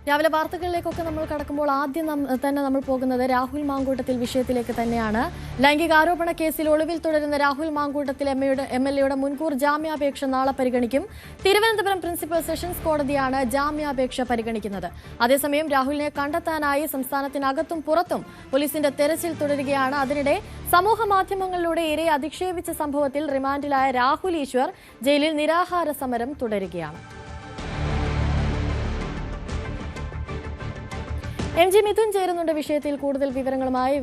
രാവിലെ വാർത്തകളിലേക്കൊക്കെ നമ്മൾ കടക്കുമ്പോൾ ആദ്യം തന്നെ നമ്മൾ പോകുന്നത് രാഹുൽ മാങ്കൂട്ടത്തിൽ വിഷയത്തിലേക്ക് തന്നെയാണ്. ലൈംഗികാരോപണ കേസിൽ ഒളിവിൽ തുടരുന്ന രാഹുൽ മാങ്കൂട്ടത്തിൽ എംഎൽഎയുടെ മുൻകൂർ ജാമ്യാപേക്ഷ നാളെ പരിഗണിക്കും. തിരുവനന്തപുരം പ്രിൻസിപ്പൽ സെഷൻസ് കോടതിയാണ് ജാമ്യാപേക്ഷ പരിഗണിക്കുന്നത്. അതേസമയം രാഹുലിനെ കണ്ടെത്താനായി സംസ്ഥാനത്തിനകത്തും പുറത്തും പോലീസിന്റെ തെരച്ചിൽ തുടരുകയാണ്. അതിനിടെ സമൂഹ മാധ്യമങ്ങളിലൂടെ ഇരയെ അധിക്ഷേപിച്ച സംഭവത്തിൽ റിമാൻഡിലായ രാഹുൽ ഈശ്വർ ജയിലിൽ നിരാഹാര സമരം തുടരുകയാണ്. എം.ജി. മിഥുൻ ചേരുന്നുണ്ട് വിഷയത്തിൽ കൂടുതൽ വിവരങ്ങളുമായി.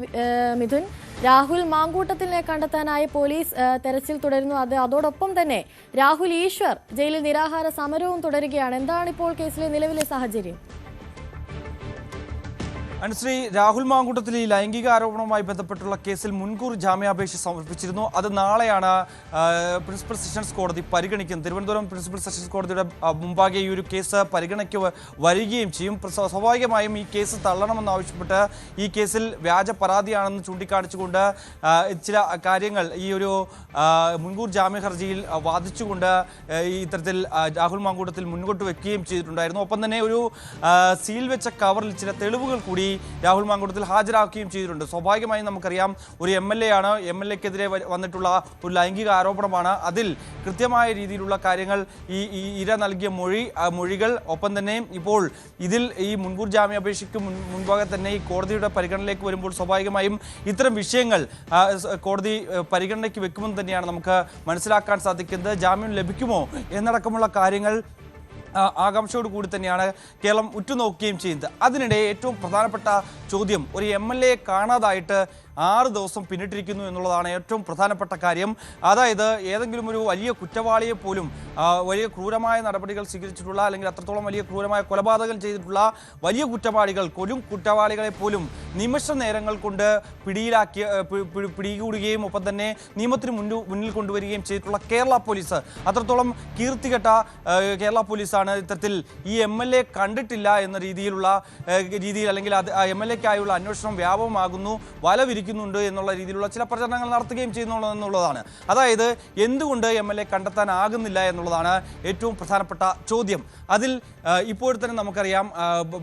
മിഥുൻ, രാഹുൽ മാങ്കൂട്ടത്തിനെ കണ്ടെത്താനായി പോലീസ് തെരച്ചിൽ തുടരുന്നു. അതോടൊപ്പം തന്നെ രാഹുൽ ഈശ്വർ ജയിലിൽ നിരാഹാര സമരവും തുടരുകയാണ്. എന്താണ് ഇപ്പോൾ കേസിലെ നിലവിലെ സാഹചര്യം? അനുശ്രീ, രാഹുൽ മാങ്കൂട്ടത്തിൽ ഈ ലൈംഗിക ആരോപണവുമായി ബന്ധപ്പെട്ടുള്ള കേസിൽ മുൻകൂർ ജാമ്യാപേക്ഷ സമർപ്പിച്ചിരുന്നു. അത് നാളെയാണ് പ്രിൻസിപ്പൽ സെഷൻസ് കോടതി പരിഗണിക്കുന്നത്. തിരുവനന്തപുരം പ്രിൻസിപ്പൽ സെഷൻസ് കോടതിയുടെ മുമ്പാകെ ഈ ഒരു കേസ് പരിഗണനയ്ക്ക് വരികയും ചെയ്യും. സ്വാഭാവികമായും ഈ കേസ് തള്ളണമെന്നാവശ്യപ്പെട്ട് ഈ കേസിൽ വ്യാജ പരാതിയാണെന്ന് ചൂണ്ടിക്കാണിച്ചുകൊണ്ട് ചില കാര്യങ്ങൾ ഈ ഒരു മുൻകൂർ ജാമ്യ ഹർജിയിൽ വാദിച്ചുകൊണ്ട് ഇത്തരത്തിൽ രാഹുൽ മാങ്കൂട്ടത്തിൽ മുൻപോട്ട് വെക്കുകയും ചെയ്തിട്ടുണ്ടായിരുന്നു. ഒപ്പം തന്നെ ഒരു സീൽ വെച്ച കവറിൽ ചില തെളിവുകൾ കൂടി രാഹുൽ മാങ്കൂട്ടത്തിൽ ഹാജരാക്കുകയും ചെയ്തിട്ടുണ്ട്. സ്വാഭാവികമായും നമുക്കറിയാം, ഒരു MLA ആണ്. MLA-ക്കെതിരെ വന്നിട്ടുള്ള ഒരു ലൈംഗിക ആരോപണമാണ്. അതിൽ കൃത്യമായ രീതിയിലുള്ള കാര്യങ്ങൾ ഈ ഇര നൽകിയ മൊഴികൾ, ഒപ്പം തന്നെ ഇപ്പോൾ ഇതിൽ ഈ മുൻകൂർ ജാമ്യാപേക്ഷയ്ക്ക് മുൻപാകെ തന്നെ ഈ കോടതിയുടെ പരിഗണനയിലേക്ക് വരുമ്പോൾ സ്വാഭാവികമായും ഇത്തരം വിഷയങ്ങൾ കോടതി പരിഗണനയ്ക്ക് വെക്കുമെന്ന് തന്നെയാണ് നമുക്ക് മനസ്സിലാക്കാൻ സാധിക്കുന്നത്. ജാമ്യം ലഭിക്കുമോ എന്നടക്കമുള്ള കാര്യങ്ങൾ ആകാംക്ഷയോട് കൂടി തന്നെയാണ് കേരളം ഉറ്റുനോക്കുകയും ചെയ്യുന്നത്. അതിനിടെ ഏറ്റവും പ്രധാനപ്പെട്ട ചോദ്യം, ഒരു MLA കാണാതായിട്ട് 6 ദിവസം പിന്നിട്ടിരിക്കുന്നു എന്നുള്ളതാണ് ഏറ്റവും പ്രധാനപ്പെട്ട കാര്യം. അതായത് ഏതെങ്കിലും ഒരു വലിയ കുറ്റവാളിയെ പോലും വലിയ ക്രൂരമായ നടപടികൾ സ്വീകരിച്ചിട്ടുള്ള, അല്ലെങ്കിൽ അത്രത്തോളം വലിയ ക്രൂരമായ കൊലപാതകം ചെയ്തിട്ടുള്ള വലിയ കുറ്റവാളികൾ, കൊടും കുറ്റവാളികളെ പോലും നിമിഷ നേരങ്ങൾ കൊണ്ട് പിടികൂടുകയും ഒപ്പം തന്നെ നിയമത്തിന് മുന്നിൽ കൊണ്ടുവരികയും ചെയ്തിട്ടുള്ള കേരള പോലീസ്, അത്രത്തോളം കീർത്തികെട്ട കേരള പോലീസാണ് ഇത്തരത്തിൽ ഈ MLA കണ്ടിട്ടില്ല എന്ന രീതിയിൽ അല്ലെങ്കിൽ MLA-ക്കായുള്ള അന്വേഷണം വ്യാപകമാകുന്നു, വലവിരിക്കുന്നു എന്നുള്ള രീതിയിലുള്ള ചില പ്രചരണങ്ങൾ നടത്തുകയും ചെയ്യുന്നു എന്നുള്ളതാണ്. അതായത് എന്തുകൊണ്ട് MLA കണ്ടെത്താനാകുന്നില്ല എന്നുള്ളതാണ് ഏറ്റവും പ്രധാനപ്പെട്ട ചോദ്യം. അതിൽ ഇപ്പോൾ തന്നെ നമുക്കറിയാം,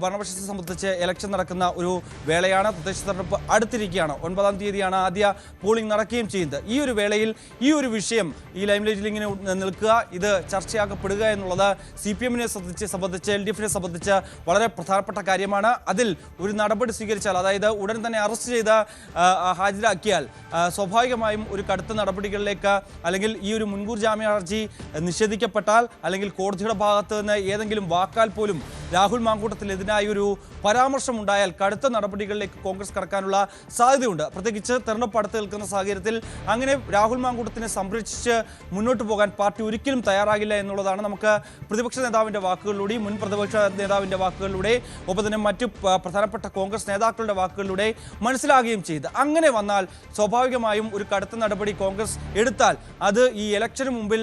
ഭരണപക്ഷത്തെ സംബന്ധിച്ച് ഇലക്ഷൻ നടക്കുന്ന ഒരു വേളയാണ്. തദ്ദേശ തെരഞ്ഞെടുപ്പ് അടുത്തിരിക്കുകയാണ്. 9-ാം തീയതിയാണ് ആദ്യ പോളിംഗ് നടക്കുകയും ചെയ്യുന്നത്. ഈ ഒരു വേളയിൽ ഈ ഒരു വിഷയം ഈ ലൈംലൈറ്റിൽ ഇങ്ങനെ നിൽക്കുക, ഇത് ചർച്ചയാക്കപ്പെടുക എന്നുള്ളത് CPM-നെ സംബന്ധിച്ച് LDF-നെ സംബന്ധിച്ച് വളരെ പ്രധാനപ്പെട്ട കാര്യമാണ്. അതിൽ ഒരു നടപടി സ്വീകരിച്ചാൽ, അതായത് ഉടൻ തന്നെ അറസ്റ്റ് ചെയ്ത് ഹാജരാക്കിയാൽ സ്വാഭാവികമായും ഒരു കടുത്ത നടപടികളിലേക്ക്, അല്ലെങ്കിൽ ഈ ഒരു മുൻകൂർ ജാമ്യ ഹർജി നിഷേധിക്കപ്പെട്ടാൽ, അല്ലെങ്കിൽ കോടതിയുടെ ഭാഗത്ത് നിന്ന് ഏതെങ്കിലും വാക്കാൽ പോലും രാഹുൽ മാങ്കൂട്ടത്തിനെതിരായി ഒരു പരാമർശം ഉണ്ടായാൽ കടുത്ത നടപടികളിലേക്ക് കോൺഗ്രസ് കടക്കാനുള്ള സാധ്യതയുണ്ട്. പ്രത്യേകിച്ച് തെരഞ്ഞെടുപ്പ് അടുത്ത് നിൽക്കുന്ന സാഹചര്യത്തിൽ അങ്ങനെ രാഹുൽ മാങ്കൂട്ടത്തിനെ സംരക്ഷിച്ച് മുന്നോട്ട് പോകാൻ പാർട്ടി ഒരിക്കലും തയ്യാറാകില്ല എന്നുള്ളതാണ് നമുക്ക് പ്രതിപക്ഷ നേതാവിൻ്റെ വാക്കുകളിലൂടെ, മുൻ പ്രതിപക്ഷ നേതാവിൻ്റെ വാക്കുകളിലൂടെ, ഒപ്പം തന്നെ മറ്റു പ്രധാനപ്പെട്ട കോൺഗ്രസ് നേതാക്കളുടെ വാക്കുകളിലൂടെ മനസ്സിലാകുകയും ചെയ്ത്. അങ്ങനെ വന്നാൽ സ്വാഭാവികമായും ഒരു കടുത്ത നടപടി കോൺഗ്രസ് എടുത്താൽ അത് ഈ ഇലക്ഷന് മുമ്പിൽ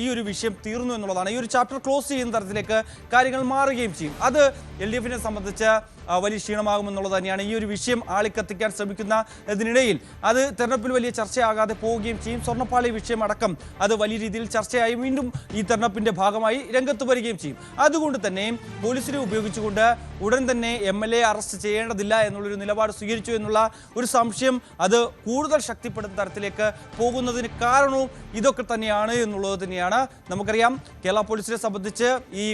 ഈ ഒരു വിഷയം തീർന്നു എന്നുള്ളതാണ്. ഈ ഒരു ചാപ്റ്റർ ക്ലോസ് ചെയ്യുന്ന തരത്തിലേക്ക് കാര്യങ്ങൾ മാറുകയും ചെയ്യും. അത് LDF-നെ സംബന്ധിച്ച് വലിയ ക്ഷീണമാകുമെന്നുള്ളത് തന്നെയാണ്. ഈ ഒരു വിഷയം ആളിക്കത്തിക്കാൻ ശ്രമിക്കുന്നതിനിടയിൽ അത് തെരഞ്ഞെടുപ്പിൽ വലിയ ചർച്ചയാകാതെ പോവുകയും ചെയ്യും. സ്വർണ്ണപ്പാളി വിഷയം അടക്കം അത് വലിയ രീതിയിൽ ചർച്ചയായി വീണ്ടും ഈ തെരഞ്ഞെടുപ്പിൻ്റെ ഭാഗമായി രംഗത്ത് വരികയും ചെയ്യും. അതുകൊണ്ട് തന്നെ പോലീസിനെ ഉപയോഗിച്ചുകൊണ്ട് ഉടൻ തന്നെ MLA അറസ്റ്റ് ചെയ്യേണ്ടതില്ല എന്നുള്ളൊരു നിലപാട് സ്വീകരിച്ചു എന്നുള്ള ഒരു സംശയം അത് കൂടുതൽ ശക്തിപ്പെടുന്ന തരത്തിലേക്ക് പോകുന്നതിന് കാരണവും ഇതൊക്കെ തന്നെയാണ് എന്നുള്ളത് തന്നെയാണ്. നമുക്കറിയാം, കേരള പോലീസിനെ സംബന്ധിച്ച് ഈ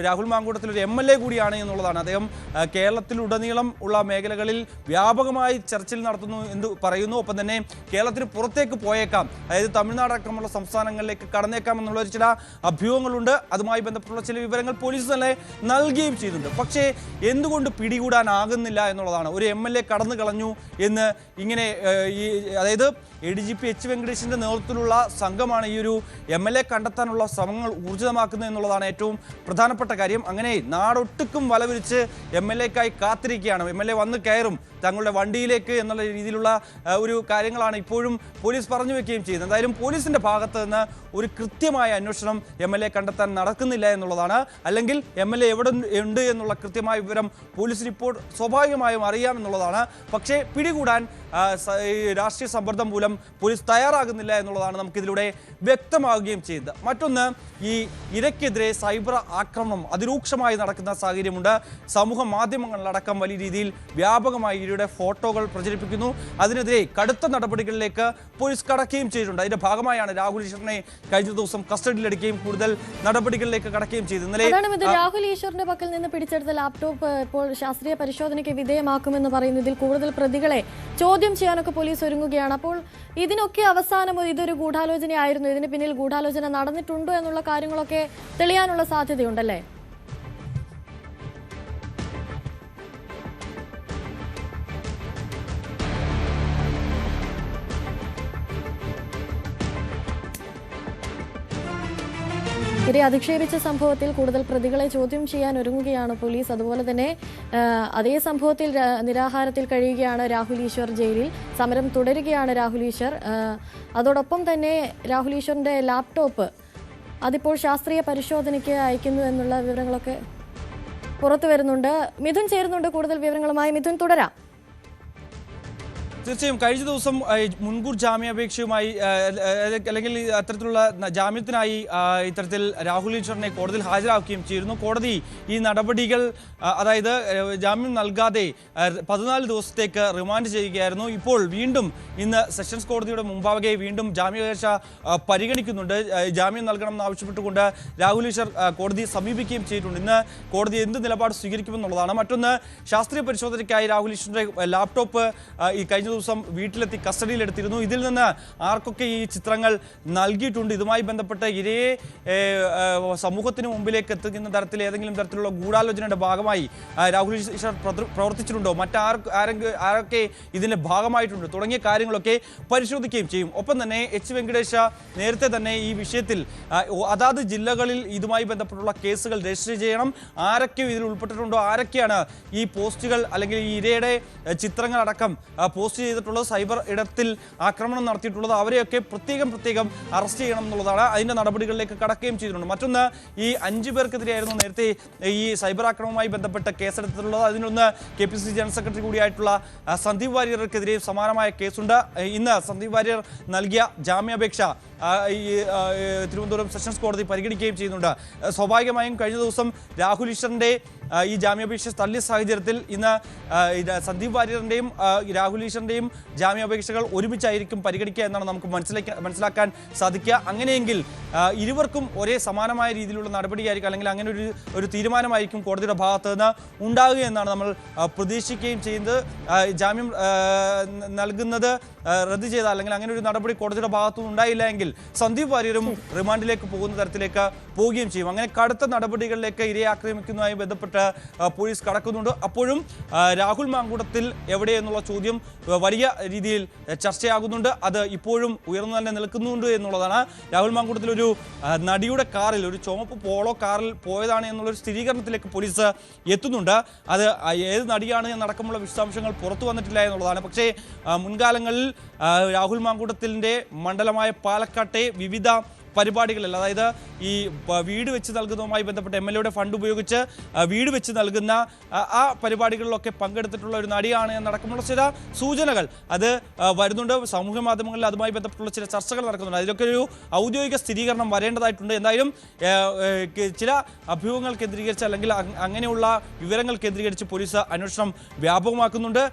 രാഹുൽ മാങ്കൂട്ടത്തിൽ ഒരു MLA കൂടിയാണ് എന്നുള്ളതാണ്. അദ്ദേഹം കേരളത്തിലുടനീളം ഉള്ള മേഖലകളിൽ വ്യാപകമായി ചർച്ചയിൽ നടത്തുന്നു എന്ന് പറയുന്നു. ഒപ്പം തന്നെ കേരളത്തിന് പുറത്തേക്ക് പോയേക്കാം, അതായത് തമിഴ്നാട് അടക്കമുള്ള സംസ്ഥാനങ്ങളിലേക്ക് കടന്നേക്കാം എന്നുള്ള ചില അഭ്യൂഹങ്ങളുണ്ട്. അതുമായി ബന്ധപ്പെട്ടുള്ള ചില വിവരങ്ങൾ പോലീസ് തന്നെ നൽകുകയും ചെയ്യുന്നുണ്ട്. പക്ഷേ എന്തുകൊണ്ട് പിടികൂടാനാകുന്നില്ല എന്നുള്ളതാണ്. ഒരു MLA കടന്നു കളഞ്ഞു എന്ന് ഇങ്ങനെ അതായത് ADGP H. വെങ്കടേഷിൻ്റെ നേതൃത്വത്തിലുള്ള സംഘമാണ് ഈ ഒരു MLA കണ്ടെത്താനുള്ള ശ്രമങ്ങൾ ഊർജിതമാക്കുന്നത് എന്നുള്ളതാണ് ഏറ്റവും പ്രധാനപ്പെട്ട കാര്യം. അങ്ങനെ നാടൊട്ടുക്കും വലവിരിച്ച് MLA-ക്കായി കാത്തിരിക്കുകയാണ്. MLA വന്ന് കയറും തങ്ങളുടെ വണ്ടിയിലേക്ക് എന്നുള്ള രീതിയിലുള്ള ഒരു കാര്യങ്ങളാണ് ഇപ്പോഴും പോലീസ് പറഞ്ഞു വെക്കുകയും ചെയ്യുന്നത്. എന്തായാലും പോലീസിന്റെ ഭാഗത്ത് നിന്ന് ഒരു കൃത്യമായ അന്വേഷണം MLA കണ്ടെത്താൻ നടക്കുന്നില്ല എന്നുള്ളതാണ്. അല്ലെങ്കിൽ MLA എവിടെ ഉണ്ട് എന്നുള്ള കൃത്യമായ വിവരം പോലീസിന് ഇപ്പോൾ സ്വാഭാവികമായും അറിയാമെന്നുള്ളതാണ്. പക്ഷേ പിടികൂടാൻ രാഷ്ട്രീയ സമ്മർദ്ദം മൂലം പോലീസ് തയ്യാറാകുന്നില്ല എന്നുള്ളതാണ് നമുക്കിതിലൂടെ വ്യക്തമാവുകയും ചെയ്യുന്നത്. മറ്റൊന്ന്, ഈ ഇരയ്ക്കെതിരെ സൈബർ ആക്രമണം അതിരൂക്ഷമായി നടക്കുന്ന സാഹചര്യമുണ്ട്. സമൂഹ മാധ്യമങ്ങളിലടക്കം വലിയ രീതിയിൽ വ്യാപകമായി ഇരയുടെ ഫോട്ടോകൾ പ്രചരിപ്പിക്കുന്നു. അതിനെതിരെ കടുത്ത നടപടികളിലേക്ക് പോലീസ് കടക്കുകയും ചെയ്തിട്ടുണ്ട്. അതിന്റെ ഭാഗമായാണ് രാഹുൽ ഈശ്വറിനെ കഴിഞ്ഞ ദിവസം കസ്റ്റഡിയിലെടുക്കുകയും കൂടുതൽ നടപടികളിലേക്ക് കടക്കുകയും ചെയ്തത്. രാഹുൽ ഈശ്വറിന്റെ പക്കൽ നിന്ന് പിടിച്ചെടുത്ത ലാപ്ടോപ്പ് ഇപ്പോൾ ശാസ്ത്രീയ പരിശോധനയ്ക്ക് വിധേയമാക്കുമെന്ന് പറയുന്നതിൽ കൂടുതൽ പ്രതികളെ ചോദ്യം ചെയ്യാനൊക്കെ പോലീസ് ഒരുങ്ങുകയാണ്. അപ്പോൾ ഇതിനൊക്കെ അവസാനം ഇതൊരു ഗൂഢാലോചനയായിരുന്നു, ഇതിന് പിന്നിൽ ഗൂഢാലോചന നടന്നിട്ടുണ്ടോ എന്നുള്ള കാര്യങ്ങളൊക്കെ തെളിയാനുള്ള സാധ്യതയുണ്ടല്ലേ? ഇവരെ അധിക്ഷേപിച്ച സംഭവത്തിൽ കൂടുതൽ പ്രതികളെ ചോദ്യം ചെയ്യാൻ ഒരുങ്ങുകയാണ് പോലീസ്. അതുപോലെ തന്നെ അതേ സംഭവത്തിൽ നിരാഹാരത്തിൽ കഴിയുകയാണ് രാഹുൽ ഈശ്വർ. ജയിലിൽ സമരം തുടരുകയാണ് രാഹുൽ ഈശ്വർ. അതോടൊപ്പം തന്നെ രാഹുൽ ഈശ്വറിന്റെ ലാപ്ടോപ്പ് അതിപ്പോൾ ശാസ്ത്രീയ പരിശോധനയ്ക്ക് അയക്കുന്നു എന്നുള്ള വിവരങ്ങളൊക്കെ പുറത്തു വരുന്നുണ്ട്. മിഥുൻ ചേരുന്നുണ്ട് കൂടുതൽ വിവരങ്ങളുമായി. മിഥുൻ, തുടരാം. തീർച്ചയായും കഴിഞ്ഞ ദിവസം മുൻകൂർ ജാമ്യാപേക്ഷയുമായി അല്ലെങ്കിൽ അത്തരത്തിലുള്ള ജാമ്യത്തിനായി ഇത്തരത്തിൽ രാഹുൽ ഈശ്വറിനെ കോടതിയിൽ ഹാജരാക്കുകയും ചെയ്തിരുന്നു. കോടതി ഈ നടപടികൾ, അതായത് ജാമ്യം നൽകാതെ 14 ദിവസത്തേക്ക് റിമാൻഡ് ചെയ്യുകയായിരുന്നു. ഇപ്പോൾ വീണ്ടും ഇന്ന് സെഷൻസ് കോടതിയുടെ മുമ്പാകെ വീണ്ടും ജാമ്യാപേക്ഷ പരിഗണിക്കുന്നുണ്ട്. ജാമ്യം നൽകണം എന്നാവശ്യപ്പെട്ടുകൊണ്ട് രാഹുൽ ഈശ്വർ കോടതിയെ സമീപിക്കുകയും ചെയ്തിട്ടുണ്ട്. ഇന്ന് കോടതി എന്ത് നിലപാട് സ്വീകരിക്കുമെന്നുള്ളതാണ്. മറ്റൊന്ന്, ശാസ്ത്രീയ പരിശോധനയ്ക്കായി രാഹുൽ ഈശ്വറിന്റെ ലാപ്ടോപ്പ് ഈ കഴിഞ്ഞ ദിവസം വീട്ടിലെത്തി കസ്റ്റഡിയിലെടുത്തിരുന്നു. ഇതിൽ നിന്ന് ആർക്കൊക്കെ ഈ ചിത്രങ്ങൾ നൽകിയിട്ടുണ്ട്, ഇതുമായി ബന്ധപ്പെട്ട് ഇരയെ സമൂഹത്തിന് മുമ്പിലേക്ക് എത്തിക്കുന്ന തരത്തിൽ ഏതെങ്കിലും തരത്തിലുള്ള ഗൂഢാലോചനയുടെ ഭാഗമായി രാഹുൽ ഈശ്വർ പ്രവർത്തിച്ചിട്ടുണ്ടോ, ആരൊക്കെ ഇതിന്റെ ഭാഗമായിട്ടുണ്ട് തുടങ്ങിയ കാര്യങ്ങളൊക്കെ പരിശോധിക്കുകയും ചെയ്യും. ഒപ്പം തന്നെ എച്ച് വെങ്കടേഷ നേരത്തെ തന്നെ ഈ വിഷയത്തിൽ അതാത് ജില്ലകളിൽ ഇതുമായി ബന്ധപ്പെട്ടുള്ള കേസുകൾ രജിസ്റ്റർ ചെയ്യണം, ആരൊക്കെ ഇതിൽ ഉൾപ്പെട്ടിട്ടുണ്ടോ, ആരൊക്കെയാണ് ഈ പോസ്റ്റുകൾ അല്ലെങ്കിൽ ഈ ഇരയുടെ ചിത്രങ്ങളടക്കം പോസ്റ്റ് ചെയ്തിട്ടുള്ളത്, സൈബർ ഇടത്തിൽ ആക്രമണം നടത്തിയിട്ടുള്ളത്, അവരെയൊക്കെ പ്രത്യേകം അറസ്റ്റ് ചെയ്യണം എന്നുള്ളതാണ്. അതിന്റെ നടപടികളിലേക്ക് കടക്കുകയും ചെയ്തിട്ടുണ്ട്. മറ്റൊന്ന്, ഈ 5 പേർക്കെതിരെയായിരുന്നു നേരത്തെ ഈ സൈബർ ആക്രമണവുമായി ബന്ധപ്പെട്ട് കേസെടുത്തിട്ടുള്ളത്. അതിനൊന്ന് KPCC ജനറൽ സെക്രട്ടറി കൂടിയായിട്ടുള്ള സന്ദീപ് വാര്യർക്കെതിരെ സമാനമായ കേസുണ്ട്. ഇന്ന് സന്ദീപ് വാര്യർ നൽകിയ ജാമ്യാപേക്ഷ തിരുവനന്തപുരം സെഷൻസ് കോടതി പരിഗണിക്കുകയും ചെയ്യുന്നുണ്ട്. സ്വാഭാവികമായും കഴിഞ്ഞ ദിവസം രാഹുൽ ഈശ്വറിന്റെ ഈ ജാമ്യാപേക്ഷ തള്ളിയ സാഹചര്യത്തിൽ ഇന്ന് സന്ദീപ് വാര്യറിന്റെയും രാഹുൽ ഈശ്വറിന്റെയും ജാമ്യാപേക്ഷകൾ ഒരുമിച്ചായിരിക്കും പരിഗണിക്കുക എന്നാണ് നമുക്ക് മനസ്സിലാക്കാൻ സാധിക്കുക. അങ്ങനെയെങ്കിൽ ഇരുവർക്കും ഒരേ സമാനമായ രീതിയിലുള്ള നടപടിയായിരിക്കും, അല്ലെങ്കിൽ അങ്ങനെ ഒരു തീരുമാനമായിരിക്കും കോടതിയുടെ ഭാഗത്ത് നിന്ന് ഉണ്ടാകുക എന്നാണ് നമ്മൾ പ്രതീക്ഷിക്കുകയും ചെയ്യുന്നത്. ജാമ്യം നൽകുന്നത് റദ്ദ് ചെയ്ത അല്ലെങ്കിൽ അങ്ങനെ ഒരു നടപടി കോടതിയുടെ ഭാഗത്തുനിന്ന് ഉണ്ടായില്ല എങ്കിൽ സന്ദീപ് വാര്യരും റിമാൻഡിലേക്ക് പോകുന്ന തരത്തിലേക്ക് പോവുകയും ചെയ്യും. അങ്ങനെ കടുത്ത നടപടികളിലേക്ക് ഇരയെ ആക്രമിക്കുന്നതുമായി ബന്ധപ്പെട്ട് പോലീസ് കടക്കുന്നുണ്ട്. അപ്പോഴും രാഹുൽ മാങ്കൂട്ടത്തിൽ എവിടെ എന്നുള്ള ചോദ്യം വലിയ രീതിയിൽ ചർച്ചയാകുന്നുണ്ട്. അത് ഇപ്പോഴും ഉയർന്നു തന്നെ നിൽക്കുന്നുണ്ട് എന്നുള്ളതാണ്. രാഹുൽ മാങ്കൂട്ടത്തിൽ ഒരു നടിയുടെ കാറിൽ, ഒരു ചുവപ്പ് പോളോ കാറിൽ പോയതാണ് എന്നുള്ളൊരു സ്ഥിരീകരണത്തിലേക്ക് പോലീസ് എത്തുന്നുണ്ട്. അത് ഏത് നടിയാണ് എന്നടക്കമുള്ള വിശദാംശങ്ങൾ പുറത്തു വന്നിട്ടില്ല എന്നുള്ളതാണ്. പക്ഷേ മുൻകാലങ്ങളിൽ രാഹുൽ മാങ്കൂട്ടത്തിൻ്റെ മണ്ഡലമായ പാലക്കാട്ടെ വിവിധ പരിപാടികളിൽ, അതായത് ഈ വീട് വെച്ച് നൽകുന്നതുമായി ബന്ധപ്പെട്ട് MLA-യുടെ ഫണ്ട് ഉപയോഗിച്ച് വീട് വെച്ച് നൽകുന്ന ആ പരിപാടികളിലൊക്കെ പങ്കെടുത്തിട്ടുള്ള ഒരു നടിയാണ് എന്നടക്കമുള്ള ചില സൂചനകൾ അത് വരുന്നുണ്ട്. സമൂഹ മാധ്യമങ്ങളിൽ അതുമായി ബന്ധപ്പെട്ടുള്ള ചില ചർച്ചകൾ നടക്കുന്നുണ്ട്. അതിലൊക്കെ ഒരു ഔദ്യോഗിക സ്ഥിരീകരണം വരേണ്ടതായിട്ടുണ്ട്. എന്തായാലും ചില അഭ്യൂഹങ്ങൾ കേന്ദ്രീകരിച്ച് അല്ലെങ്കിൽ അങ്ങനെയുള്ള വിവരങ്ങൾ കേന്ദ്രീകരിച്ച് പോലീസ് അന്വേഷണം വ്യാപകമാക്കുന്നുണ്ട്.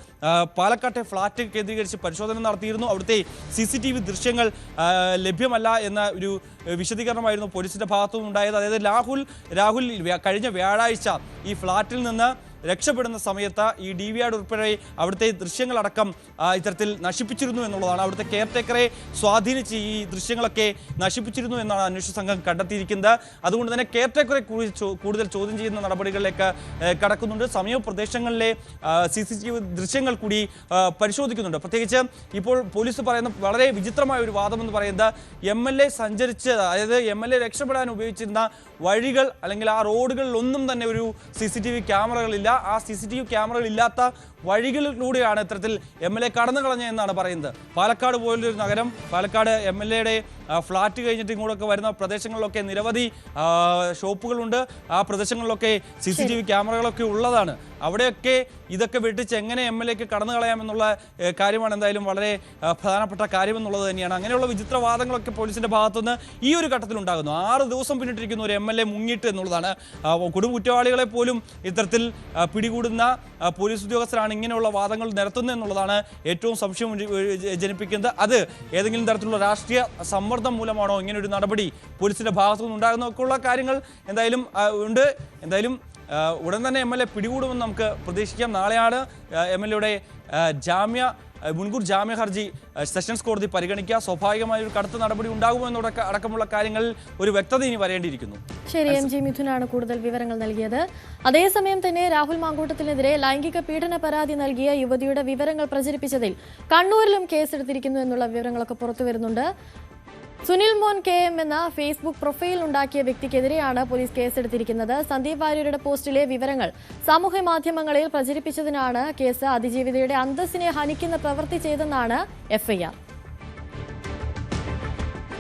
പാലക്കാട്ടെ ഫ്ളാറ്റ് കേന്ദ്രീകരിച്ച് പരിശോധന നടത്തിയിരുന്നു. അവിടുത്തെ CCTV ദൃശ്യങ്ങൾ ലഭ്യമല്ല എന്ന ഒരു വിശദീകരണമായിരുന്നു പോലീസിന്റെ ഭാഗത്തുനിന്ന് ഉണ്ടായത്. അതായത് രാഹുൽ കഴിഞ്ഞ വ്യാഴാഴ്ച ഈ ഫ്ളാറ്റിൽ നിന്ന് രക്ഷപ്പെടുന്ന സമയത്ത് ഈ DVR ഉൾപ്പെടെ അവിടുത്തെ ദൃശ്യങ്ങളടക്കം ഇത്തരത്തിൽ നശിപ്പിച്ചിരുന്നു എന്നുള്ളതാണ്. അവിടുത്തെ കെയർടേക്കറെ സ്വാധീനിച്ച് ഈ ദൃശ്യങ്ങളൊക്കെ നശിപ്പിച്ചിരുന്നു എന്നാണ് അന്വേഷണ സംഘം കണ്ടെത്തിയിരിക്കുന്നത്. അതുകൊണ്ട് തന്നെ കെയർടേക്കറെ കൂടുതൽ ചോദ്യം ചെയ്യുന്ന നടപടികളിലേക്ക് കടക്കുന്നുണ്ട്. സമീപ പ്രദേശങ്ങളിലെ CCTV ദൃശ്യങ്ങൾ കൂടി പരിശോധിക്കുന്നുണ്ട്. പ്രത്യേകിച്ച് ഇപ്പോൾ പോലീസ് പറയുന്ന വളരെ വിചിത്രമായ ഒരു വാദമെന്ന് പറയുന്നത് MLA സഞ്ചരിച്ച്, അതായത് MLA രക്ഷപ്പെടാൻ ഉപയോഗിച്ചിരുന്ന വഴികൾ അല്ലെങ്കിൽ ആ റോഡുകളിലൊന്നും തന്നെ ഒരു CCTV ക്യാമറകളില്ല. ഇല്ല. ആ CCTV ക്യാമറകൾ ഇല്ലാത്ത വഴികളിലൂടെയാണ് ഇത്തരത്തിൽ MLA കടന്നു കളഞ്ഞതെന്നാണ് പറയുന്നത്. പാലക്കാട് പോലൊരു നഗരം, പാലക്കാട് MLAയുടെ ഫ്ലാറ്റ് കഴിഞ്ഞിട്ട് ഇങ്ങോട്ടൊക്കെ വരുന്ന പ്രദേശങ്ങളിലൊക്കെ നിരവധി ഷോപ്പുകളുണ്ട്. ആ പ്രദേശങ്ങളിലൊക്കെ CCTV ക്യാമറകളൊക്കെ ഉള്ളതാണ്. അവിടെയൊക്കെ ഇതൊക്കെ വെട്ടിച്ച് എങ്ങനെ MLAക്ക് കടന്നു കളയാമെന്നുള്ള കാര്യമാണ് എന്തായാലും വളരെ പ്രധാനപ്പെട്ട കാര്യമെന്നുള്ളത് തന്നെയാണ്. അങ്ങനെയുള്ള വിചിത്രവാദങ്ങളൊക്കെ പോലീസിന്റെ ഭാഗത്തുനിന്ന് ഈ ഒരു ഘട്ടത്തിൽ ഉണ്ടാകുന്നു. 6 ദിവസം പിന്നിട്ടിരിക്കുന്ന ഒരു MLA മുങ്ങിയിട്ട് എന്നുള്ളതാണ്. കൊടും കുറ്റവാളികളെ പോലും ഇത്തരത്തിൽ പിടികൂടുന്ന പോലീസ് ഉദ്യോഗസ്ഥരാണ് ഇങ്ങനെയുള്ള വാദങ്ങൾ നിരത്തുന്നത് എന്നുള്ളതാണ് ഏറ്റവും സംശയം ജനിപ്പിക്കുന്നത്. അത് ഏതെങ്കിലും തരത്തിലുള്ള രാഷ്ട്രീയ സമ്മർദ്ദം മൂലമാണോ ഇങ്ങനെ ഒരു നടപടി പോലീസിന്റെ ഭാഗത്തുനിന്ന് ഉണ്ടാകുന്നതൊക്കെയുള്ള കാര്യങ്ങൾ എന്തായാലും ഉണ്ട്. എന്തായാലും ഉടൻ തന്നെ MLA പിടികൂടുമെന്ന് നമുക്ക് പ്രതീക്ഷിക്കാം. നാളെയാണ് MLAയുടെ മുൻകൂർ ജാമ്യ ഹർജി സെഷൻസ് കോടതി പരിഗണിക്കുക. സ്വാഭാവികമായ ഒരു കടുത്ത നടപടി ഉണ്ടാകുമെന്നോടൊക്കെ അടക്കമുള്ള കാര്യങ്ങളിൽ ഒരു വ്യക്തത ഇനി വരേണ്ടിയിരിക്കുന്നു. ശരി, MG മിഥുനാണ് കൂടുതൽ വിവരങ്ങൾ നൽകിയത്. അതേസമയം തന്നെ രാഹുൽ മാങ്കൂട്ടത്തിനെതിരെ ലൈംഗിക പീഡന പരാതി നൽകിയ യുവതിയുടെ വിവരങ്ങൾ പ്രചരിപ്പിച്ചതിൽ കണ്ണൂരിലും കേസെടുത്തിരിക്കുന്നു എന്നുള്ള വിവരങ്ങളൊക്കെ പുറത്തു വരുന്നുണ്ട്. സുനിൽ മോൻ KM എന്ന ഫേസ്ബുക്ക് പ്രൊഫൈൽ ഉണ്ടാക്കിയ വ്യക്തിക്കെതിരെയാണ് പോലീസ് കേസെടുത്തിരിക്കുന്നത്. സന്ദീപ് വാര്യരുടെ പോസ്റ്റിലെ വിവരങ്ങൾ സാമൂഹ്യ മാധ്യമങ്ങളിൽ പ്രചരിപ്പിച്ചതിനാണ് കേസ്. അതിജീവിതയുടെ അന്തസ്സിനെ ഹനിക്കുന്ന പ്രവൃത്തി ചെയ്തെന്നാണ് FIR.